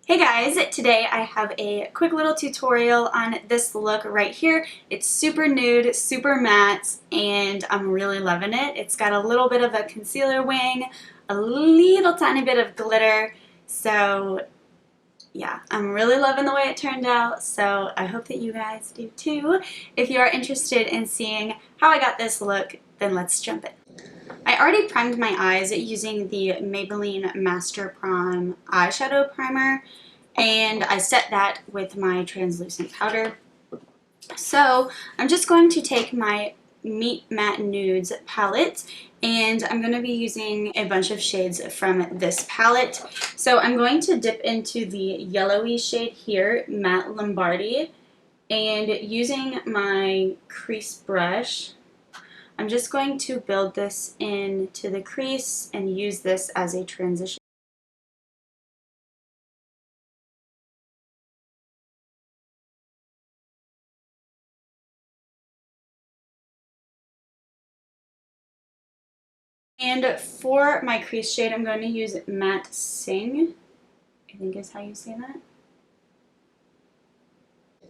Hey guys, today I have a quick little tutorial on this look right here. It's super nude, super matte, and I'm really loving it. It's got a little bit of a concealer wing, a little tiny bit of glitter, so yeah, I'm really loving the way it turned out, so I hope that you guys do too. If you are interested in seeing how I got this look, then let's jump in. I already primed my eyes using the Maybelline Master Prime eyeshadow primer, and I set that with my translucent powder. So I'm just going to take my Meet Matte Nudes palette, and I'm going to be using a bunch of shades from this palette. So I'm going to dip into the yellowy shade here, Matte Lombardi, and using my crease brush, I'm just going to build this into the crease and use this as a transition. And for my crease shade, I'm going to use Matte Sing, I think is how you say that.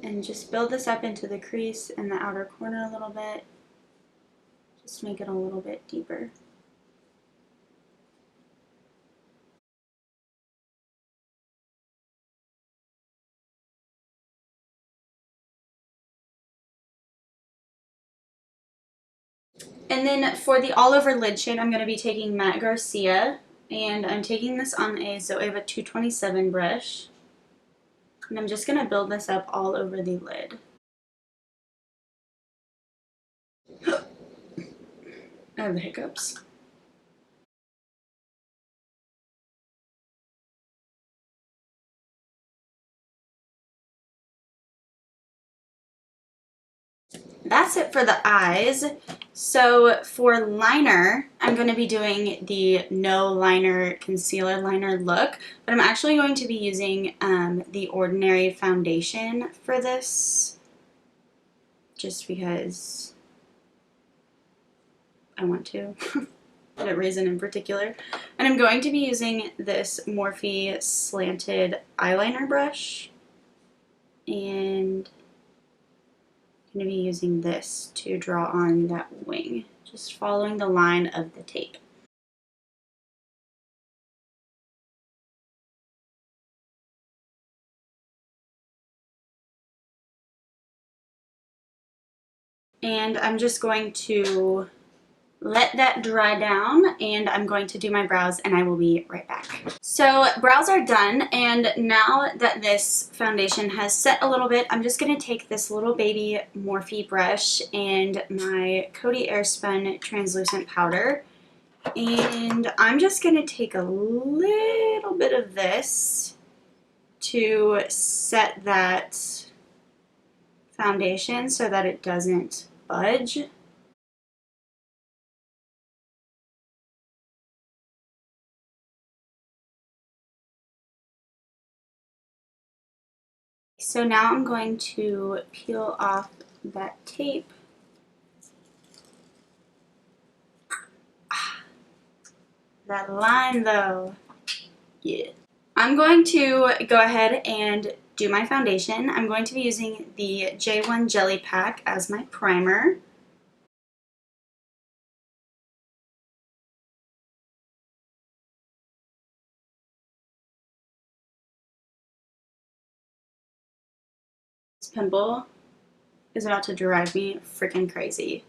And just build this up into the crease in the outer corner a little bit. Just make it a little bit deeper. And then for the all over lid shade, I'm going to be taking Matte Garcia, and I'm taking this on a Zoeva 227 brush. And I'm just going to build this up all over the lid. I have the hiccups. That's it for the eyes. So for liner, I'm going to be doing the no liner concealer liner look, but I'm actually going to be using the Ordinary foundation for this, just because I want to, for no reason in particular. And I'm going to be using this Morphe slanted eyeliner brush, and I'm going to be using this to draw on that wing, just following the line of the tape. And I'm just going to let that dry down, and I'm going to do my brows, and I will be right back. So brows are done, and now that this foundation has set a little bit, I'm just going to take this little baby Morphe brush and my Coty Airspun translucent powder, and I'm just going to take a little bit of this to set that foundation so that it doesn't budge. So now I'm going to peel off that tape. That line though, yeah. I'm going to go ahead and do my foundation. I'm going to be using the J1 Jelly Pack as my primer. This pimple is about to drive me freaking crazy.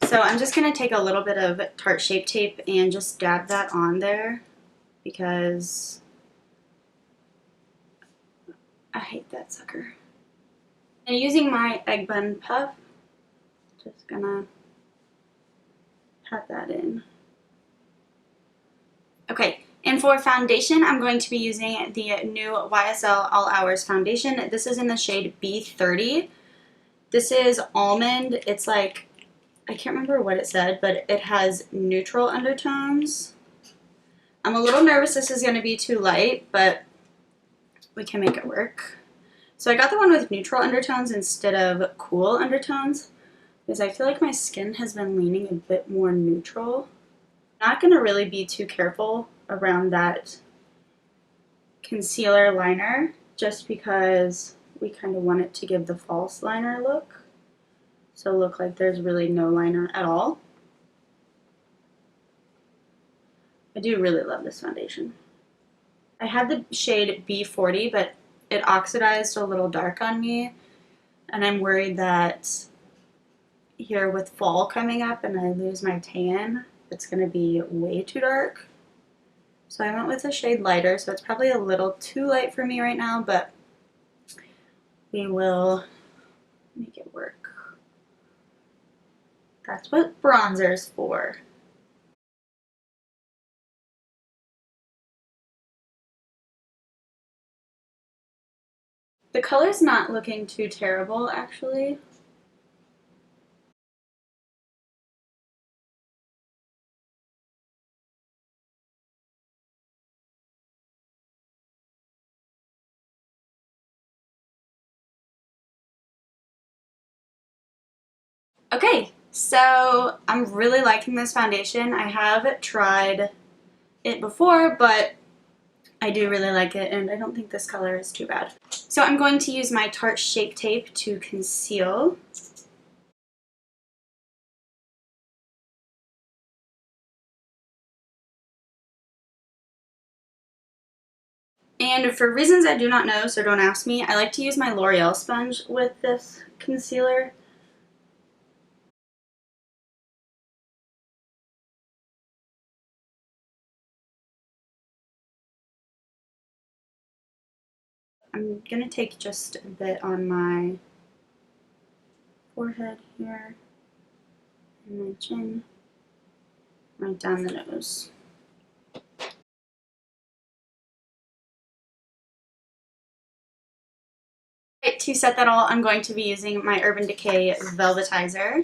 So I'm just going to take a little bit of Tarte Shape Tape and just dab that on there, because I hate that sucker. And using my egg bun puff, just gonna pat that in. Okay, and for foundation, I'm going to be using the new YSL All Hours foundation. This is in the shade B30. This is Almond. It's like, I can't remember what it said, but it has neutral undertones. I'm a little nervous this is going to be too light, but we can make it work. So I got the one with neutral undertones instead of cool undertones, because I feel like my skin has been leaning a bit more neutral. I'm not going to really be too careful around that concealer liner just because we kind of want it to give the false liner look. So look like there's really no liner at all. I do really love this foundation. I had the shade B40, but it oxidized a little dark on me, and I'm worried that here with fall coming up and I lose my tan, it's going to be way too dark. So I went with a shade lighter, so it's probably a little too light for me right now, but we will make it work. That's what bronzer's for. The color's not looking too terrible, actually. Okay, so I'm really liking this foundation. I have tried it before, but I do really like it, and I don't think this color is too bad. So I'm going to use my Tarte Shape Tape to conceal. And for reasons I do not know, so don't ask me, I like to use my L'Oreal sponge with this concealer. I'm going to take just a bit on my forehead here, and my chin, right down the nose. To set that all, I'm going to be using my Urban Decay Velvetizer.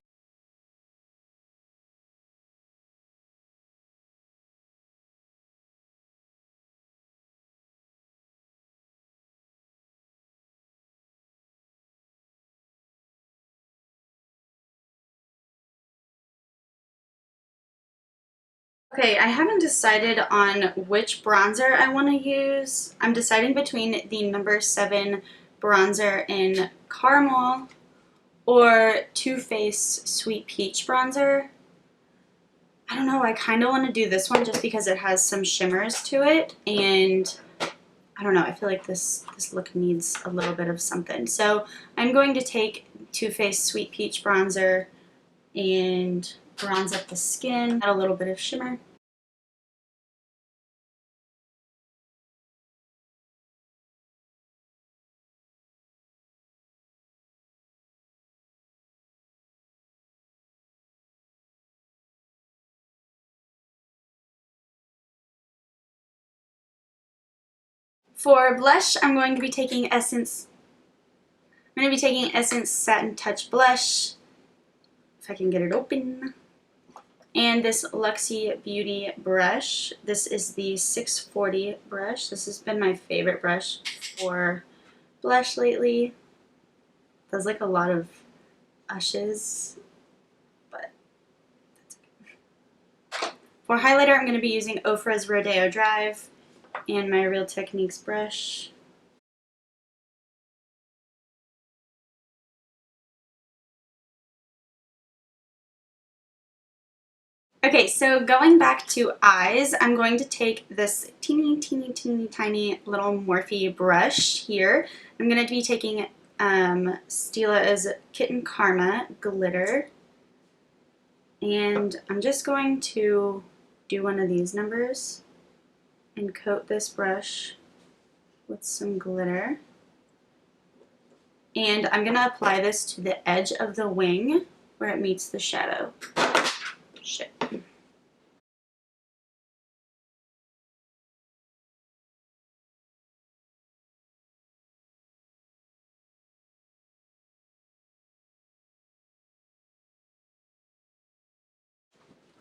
Okay, I haven't decided on which bronzer I want to use. I'm deciding between the number 7 bronzer in Caramel or Too Faced Sweet Peach bronzer. I don't know, I kind of want to do this one just because it has some shimmers to it, and I don't know, I feel like this look needs a little bit of something. So I'm going to take Too Faced Sweet Peach bronzer and bronze up the skin, add a little bit of shimmer. For blush, I'm going to be taking Essence Satin Touch Blush, if I can get it open. And this Luxie Beauty brush. This is the 640 brush. This has been my favorite brush for blush lately. Does like a lot of ushes, but that's okay. For highlighter, I'm going to be using Ofra's Rodeo Drive and my Real Techniques brush. Okay, so going back to eyes, I'm going to take this teeny tiny little Morphe brush here. I'm going to be taking Stila's Kitten Karma glitter, and I'm just going to do one of these numbers and coat this brush with some glitter. And I'm going to apply this to the edge of the wing where it meets the shadow. Shit.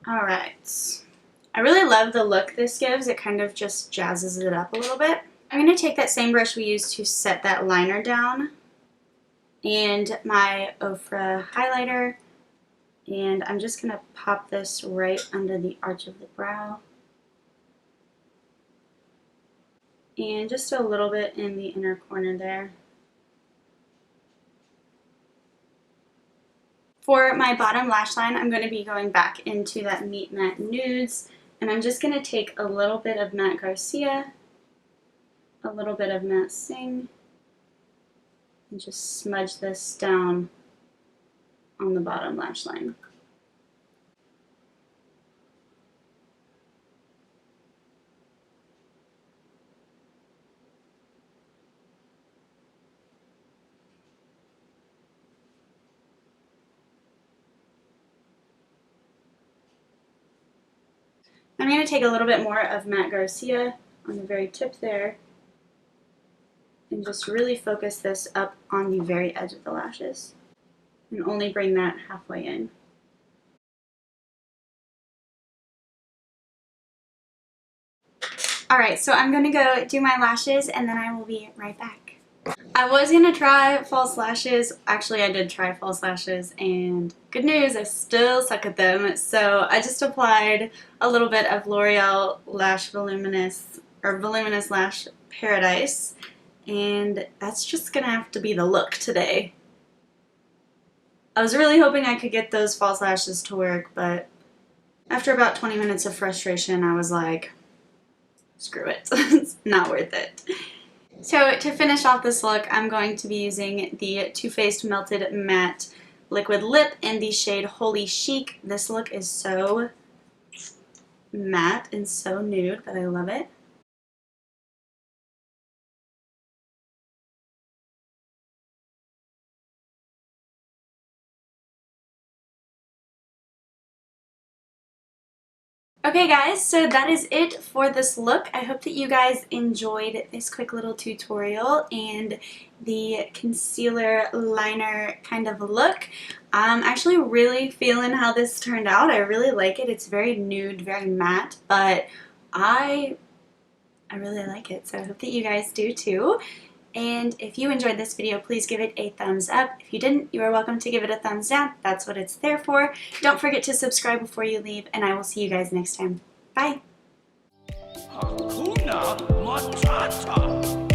Alright. I really love the look this gives. It kind of just jazzes it up a little bit. I'm going to take that same brush we used to set that liner down and my Ofra highlighter, and I'm just going to pop this right under the arch of the brow. and just a little bit in the inner corner there. For my bottom lash line, I'm going to be going back into that Meet Matte Nudes, and I'm just going to take a little bit of Matte Garcia, a little bit of Matte Sing, and just smudge this down on the bottom lash line. I'm going to take a little bit more of Matte Garcia on the very tip there and just really focus this up on the very edge of the lashes and only bring that halfway in. Alright, so I'm going to go do my lashes and then I will be right back. I was going to try false lashes. Actually, I did try false lashes, and good news, I still suck at them. So I just applied a little bit of L'Oreal Lash Voluminous Lash Paradise, and that's just going to have to be the look today. I was really hoping I could get those false lashes to work, but after about 20 minutes of frustration, I was like, screw it. It's not worth it. So to finish off this look, I'm going to be using the Too Faced Melted Matte Liquid Lip in the shade Holy Chic. This look is so matte and so nude, but I love it. Okay guys, so that is it for this look. I hope that you guys enjoyed this quick little tutorial and the concealer liner kind of look. I'm actually really feeling how this turned out. I really like it. It's very nude, very matte, but I really like it, so I hope that you guys do too. And if you enjoyed this video, please give it a thumbs up. If you didn't, you are welcome to give it a thumbs down. That's what it's there for. Don't forget to subscribe before you leave, and I will see you guys next time. Bye! Hakuna Matata.